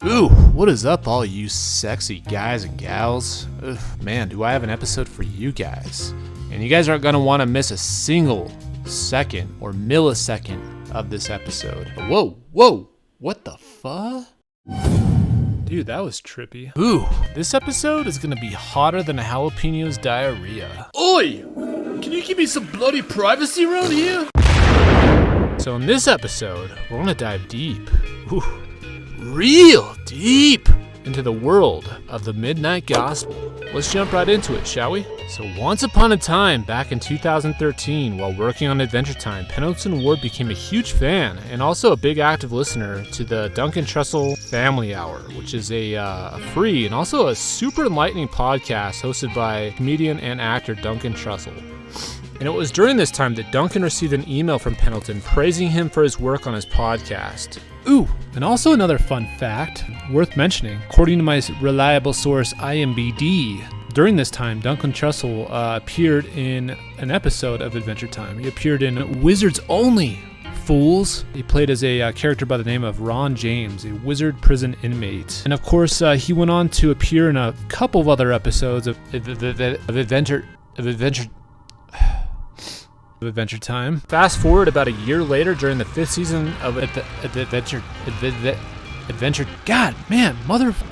Ooh, what is up, all you sexy guys and gals? Ugh, man, do I have an episode for you guys. And you guys aren't going to want to miss a single second or millisecond of this episode. Whoa, what the fuck? Dude, that was trippy. Ooh, this episode is going to be hotter than a jalapeno's diarrhea. Oi! Can you give me some bloody privacy around here? So in this episode, we're going to dive deep. Ooh. Real deep into the world of the Midnight Gospel. Let's jump right into it, shall we? So once upon a time, back in 2013, while working on Adventure Time, Pendleton Ward became a huge fan and also a big active listener to the Duncan Trussell Family Hour, which is a free and also a super enlightening podcast hosted by comedian and actor Duncan Trussell. And it was during this time that Duncan received an email from Pendleton praising him for his work on his podcast. Ooh, and also another fun fact worth mentioning, according to my reliable source IMBD, during this time, Duncan Trussell appeared in an episode of Adventure Time. He appeared in Wizards Only, Fools. He played as a character by the name of Ron James, a wizard prison inmate. And of course, he went on to appear in a couple of other episodes of Adventure Time. Fast forward about a year later during the 5th season of Adventure. God, man,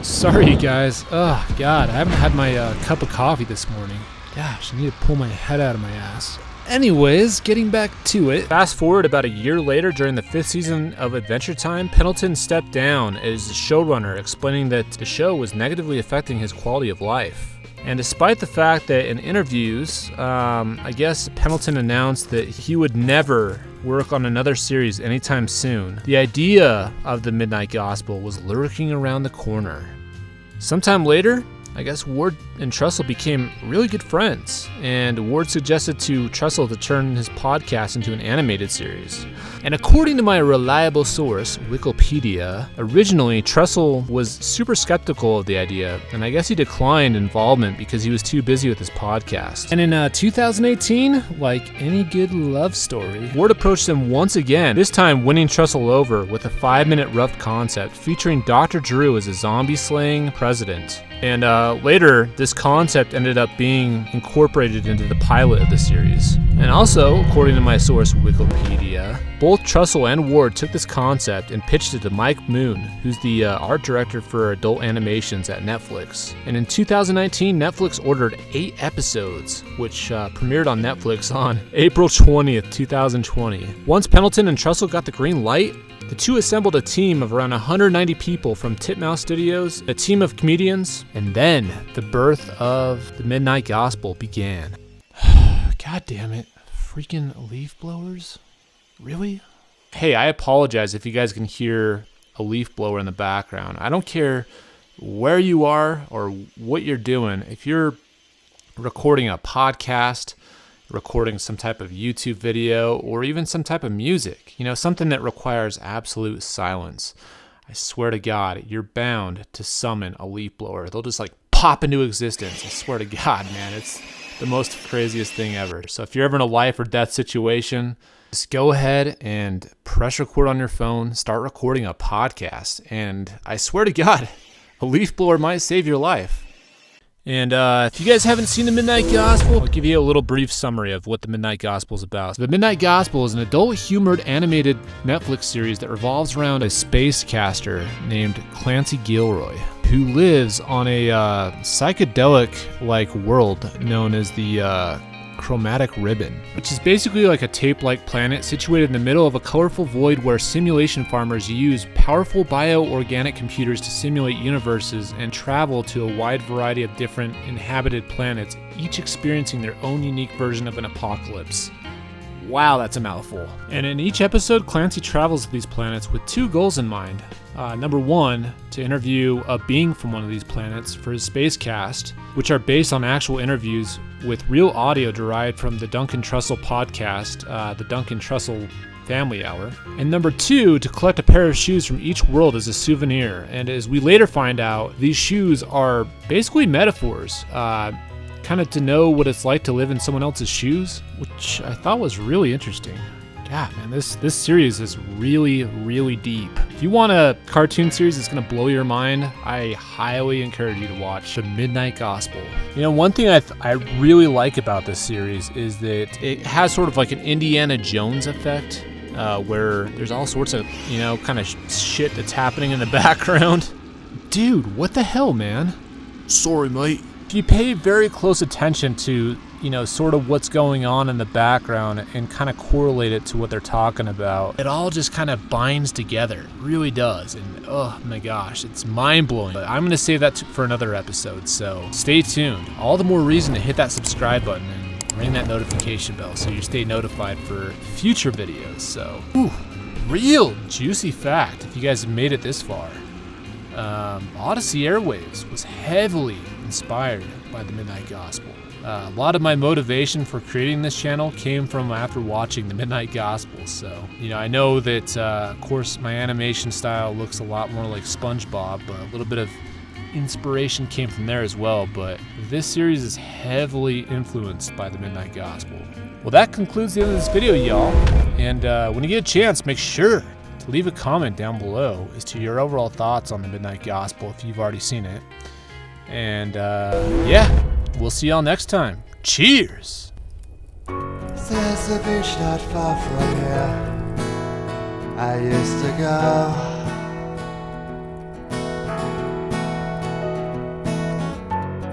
sorry guys. Oh God, I haven't had my cup of coffee this morning. Gosh, I need to pull my head out of my ass. Anyways, getting back to it. Fast forward about a year later during the 5th season of Adventure Time, Pendleton stepped down as the showrunner, explaining that the show was negatively affecting his quality of life. And despite the fact that in interviews, I guess Pendleton announced that he would never work on another series anytime soon, the idea of the Midnight Gospel was lurking around the corner. Sometime later, I guess Ward and Trussell became really good friends, and Ward suggested to Trussell to turn his podcast into an animated series. And according to my reliable source, Wikipedia, originally Trussell was super skeptical of the idea, and I guess he declined involvement because he was too busy with his podcast. And in 2018, like any good love story, Ward approached him once again, this time winning Trussell over with a 5-minute rough concept featuring Dr. Drew as a zombie-slaying president. And later, this concept ended up being incorporated into the pilot of the series. And also, according to my source Wikipedia, both Trussell and Ward took this concept and pitched it to Mike Moon, who's the art director for adult animations at Netflix. And in 2019, Netflix ordered 8 episodes, which premiered on Netflix on April 20th, 2020. Once Pendleton and Trussell got the green light, the two assembled a team of around 190 people from Titmouse Studios, a team of comedians, and then the birth of the Midnight Gospel began. God damn it. Freaking leaf blowers? Really? Hey, I apologize if you guys can hear a leaf blower in the background. I don't care where you are or what you're doing. If you're recording a podcast, recording some type of YouTube video, or even some type of music, something that requires absolute silence, I swear to God, you're bound to summon a leaf blower. They'll just pop into existence. I swear to God, man, it's the most craziest thing ever. So if you're ever in a life or death situation, just go ahead and press record on your phone, start recording a podcast, and I swear to God, a leaf blower might save your life. And if you guys haven't seen The Midnight Gospel, I'll give you a little brief summary of what The Midnight Gospel is about. The Midnight Gospel is an adult-humored animated Netflix series that revolves around a space caster named Clancy Gilroy, who lives on a psychedelic-like world known as the Chromatic Ribbon, which is basically like a tape-like planet situated in the middle of a colorful void where simulation farmers use powerful bioorganic computers to simulate universes and travel to a wide variety of different inhabited planets, each experiencing their own unique version of an apocalypse. Wow, that's a mouthful. And in each episode, Clancy travels to these planets with 2 goals in mind. Number 1, to interview a being from one of these planets for his space cast, which are based on actual interviews with real audio derived from the Duncan Trussell podcast, the Duncan Trussell Family Hour. And number 2, to collect a pair of shoes from each world as a souvenir. And as we later find out, these shoes are basically metaphors, kind of to know what it's like to live in someone else's shoes, which I thought was really interesting. God, man, this series is really, really deep. If you want a cartoon series that's gonna blow your mind, I highly encourage you to watch The Midnight Gospel. You know, one thing I really like about this series is that it has sort of like an Indiana Jones effect, where there's all sorts of, you know, kind of shit that's happening in the background. Dude, what the hell, man? Sorry, mate. If you pay very close attention to, you know, sort of what's going on in the background and kind of correlate it to what they're talking about, it all just kind of binds together. It really does. And oh my gosh, it's mind-blowing. But I'm going to save that for another episode, so stay tuned. All the more reason to hit that subscribe button and ring that notification bell so you stay notified for future videos. So, real juicy fact, if you guys have made it this far. Odyssey Airwaves was heavily inspired by The Midnight Gospel. A lot of my motivation for creating this channel came from after watching The Midnight Gospel. So, you know, I know that, of course, my animation style looks a lot more like SpongeBob, but a little bit of inspiration came from there as well. But this series is heavily influenced by The Midnight Gospel. Well, that concludes the end of this video, y'all. And when you get a chance, make sure to leave a comment down below as to your overall thoughts on The Midnight Gospel if you've already seen it. And yeah, we'll see y'all next time. Cheers! There's a beach not far from here I used to go.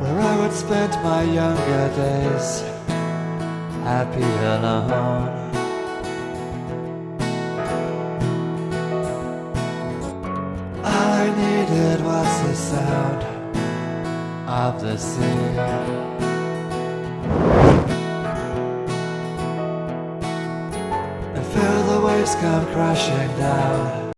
Where I would spend my younger days happy alone. All I needed was the sound of the sea. And feel the waves come crashing down.